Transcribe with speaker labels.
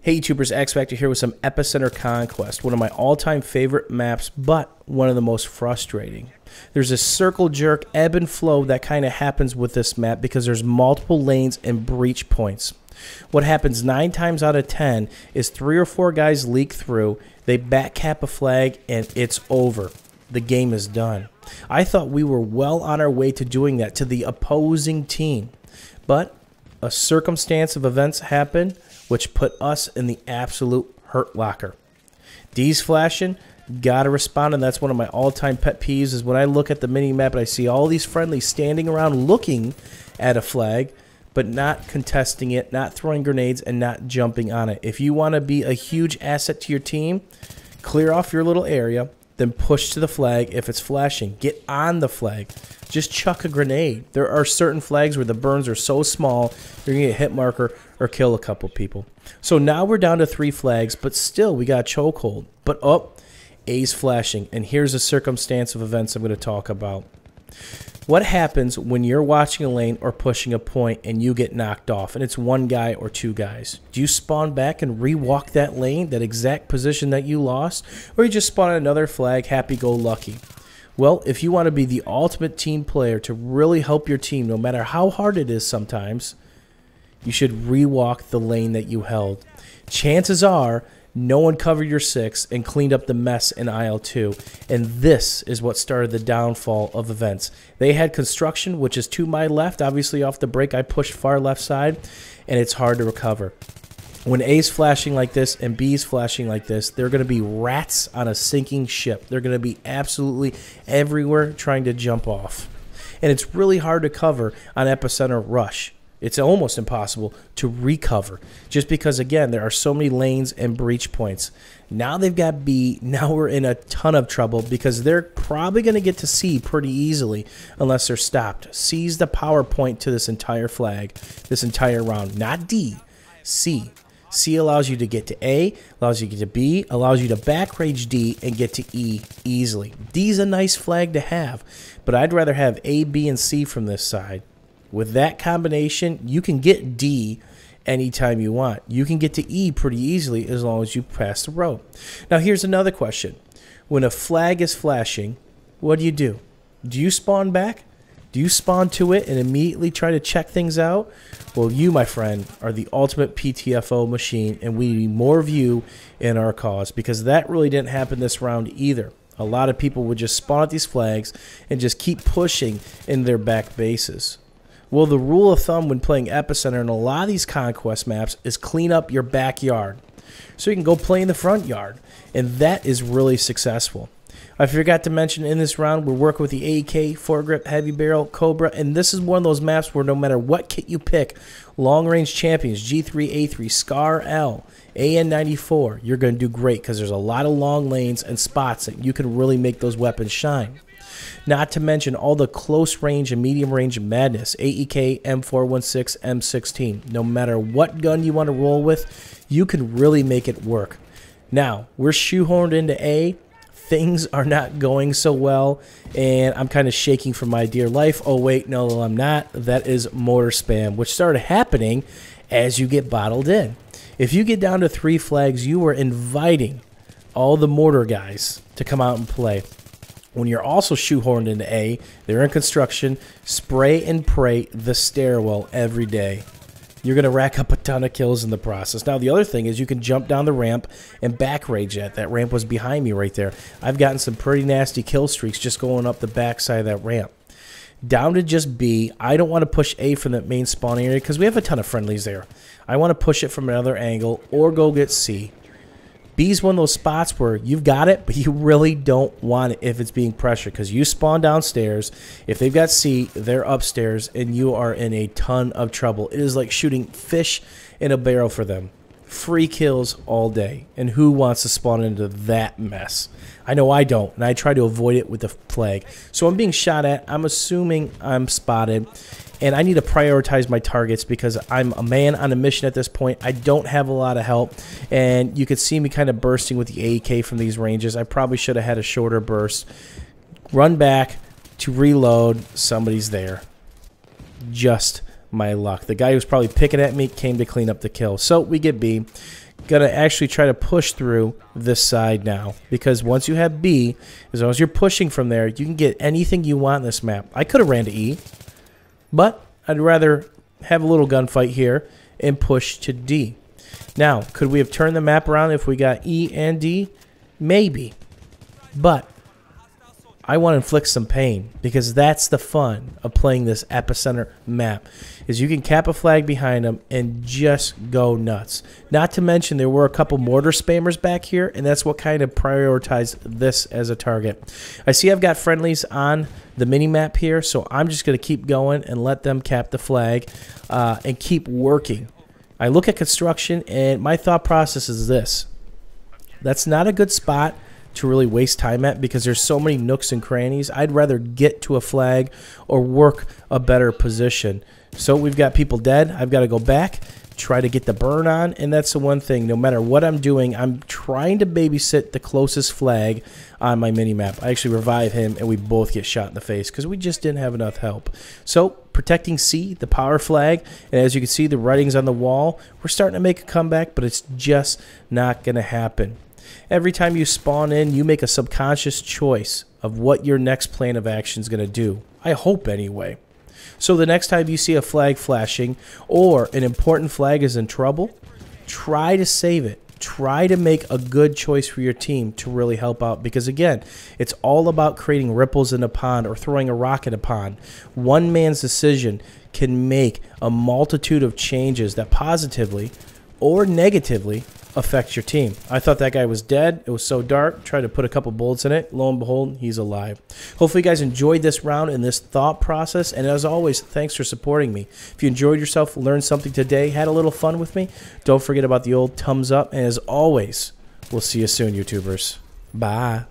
Speaker 1: Hey YouTubers, X Factor here with some Epicenter Conquest, one of my all-time favorite maps, but one of the most frustrating. There's a circle jerk, ebb and flow that kind of happens with this map because there's multiple lanes and breach points. What happens 9 times out of 10 is 3 or 4 guys leak through, they back cap a flag, and it's over. The game is done. I thought we were well on our way to doing that to the opposing team, but a circumstance of events happened which put us in the absolute hurt locker. D's flashing, gotta respond, and that's one of my all-time pet peeves is when I look at the mini-map and I see all these friendlies standing around looking at a flag, but not contesting it, not throwing grenades, and not jumping on it. If you want to be a huge asset to your team, clear off your little area, then push to the flag if it's flashing. Get on the flag. Just chuck a grenade. There are certain flags where the burns are so small, you're going to get a hit marker or kill a couple people. So now we're down to 3 flags, but still we got a chokehold. But A's flashing, and here's a circumstance of events I'm going to talk about. What happens when you're watching a lane or pushing a point and you get knocked off and it's 1 guy or 2 guys? Do you spawn back and rewalk that lane, that exact position that you lost? Or you just spawn another flag, happy-go-lucky? Well, if you want to be the ultimate team player to really help your team, no matter how hard it is sometimes, you should rewalk the lane that you held. Chances are no one covered your 6 and cleaned up the mess in aisle 2. And this is what started the downfall of events. They had construction, which is to my left. Obviously, off the break, I pushed far left side, and it's hard to recover. When A's flashing like this and B's flashing like this, they're going to be rats on a sinking ship. They're going to be absolutely everywhere trying to jump off. And it's really hard to cover on Epicenter Rush. It's almost impossible to recover just because, again, there are so many lanes and breach points. Now they've got B. Now we're in a ton of trouble because they're probably going to get to C pretty easily unless they're stopped. C's the power point to this entire flag, this entire round. Not D, C. C allows you to get to A, allows you to get to B, allows you to back rage D and get to E easily. D's a nice flag to have, but I'd rather have A, B, and C from this side. With that combination, you can get D anytime you want. You can get to E pretty easily as long as you pass the road. Now, here's another question. When a flag is flashing, what do? Do you spawn back? Do you spawn to it and immediately try to check things out? Well, you, my friend, are the ultimate PTFO machine, and we need more of you in our cause because that really didn't happen this round either. A lot of people would just spawn at these flags and just keep pushing in their back bases. Well, the rule of thumb when playing Epicenter in a lot of these Conquest maps is clean up your backyard so you can go play in the front yard, and that is really successful. I forgot to mention in this round, we're working with the AEK, foregrip, heavy barrel, Cobra, and this is one of those maps where no matter what kit you pick, long-range champions, G3, A3, SCAR, L, AN94, you're going to do great because there's a lot of long lanes and spots that you can really make those weapons shine. Not to mention all the close range and medium range madness, AEK, M416, M16. No matter what gun you want to roll with, you can really make it work. Now, we're shoehorned into A. Things are not going so well, and I'm kind of shaking for my dear life. Oh, wait, no, I'm not. That is mortar spam, which started happening as you get bottled in. If you get down to 3 flags, you are inviting all the mortar guys to come out and play. When you're also shoehorned into A, they're in construction, spray and pray the stairwell every day. You're going to rack up a ton of kills in the process. Now, the other thing is you can jump down the ramp and back rage it. That ramp was behind me right there. I've gotten some pretty nasty kill streaks just going up the backside of that ramp. Down to just B. I don't want to push A from that main spawn area because we have a ton of friendlies there. I want to push it from another angle or go get C. B's one of those spots where you've got it, but you really don't want it if it's being pressured because you spawn downstairs. If they've got C, they're upstairs, and you are in a ton of trouble. It is like shooting fish in a barrel for them. Free kills all day, and who wants to spawn into that mess? I know I don't, and I try to avoid it with the flag. So I'm being shot at. I'm assuming I'm spotted, and I need to prioritize my targets because I'm a man on a mission at this point. I don't have a lot of help, and you could see me kind of bursting with the AEK from these ranges. I probably should have had a shorter burst. Run back to reload. Somebody's there. Just my luck. The guy who's probably picking at me came to clean up the kill. So we get B. Gonna actually try to push through this side now, because once you have B, as long as you're pushing from there, you can get anything you want in this map. I could have ran to E, but I'd rather have a little gunfight here and push to D. Now, could we have turned the map around if we got E and D? Maybe. But I want to inflict some pain, because that's the fun of playing this Epicenter map, is you can cap a flag behind them and just go nuts. Not to mention there were a couple mortar spammers back here, and that's what kind of prioritized this as a target. I see I've got friendlies on the mini map here, so I'm just going to keep going and let them cap the flag and keep working. I look at construction, and my thought process is this. That's not a good spot to really waste time at, because there's so many nooks and crannies. I'd rather get to a flag or work a better position. So we've got people dead. I've got to go back, try to get the burn on, and that's the one thing. No matter what I'm doing, I'm trying to babysit the closest flag on my mini-map. I actually revive him, and we both get shot in the face because we just didn't have enough help. So protecting C, the power flag, and as you can see, the writings on the wall, we're starting to make a comeback, but it's just not going to happen. Every time you spawn in, you make a subconscious choice of what your next plan of action is going to do. I hope anyway. So the next time you see a flag flashing or an important flag is in trouble, try to save it. Try to make a good choice for your team to really help out, because again, it's all about creating ripples in a pond or throwing a rock in a pond. One man's decision can make a multitude of changes that positively or negatively affect your team. I thought that guy was dead. It was so dark. Tried to put a couple bullets in it. Lo and behold, he's alive. Hopefully you guys enjoyed this round and this thought process. And as always, thanks for supporting me. If you enjoyed yourself, learned something today, had a little fun with me, don't forget about the old thumbs up. And as always, we'll see you soon, YouTubers. Bye.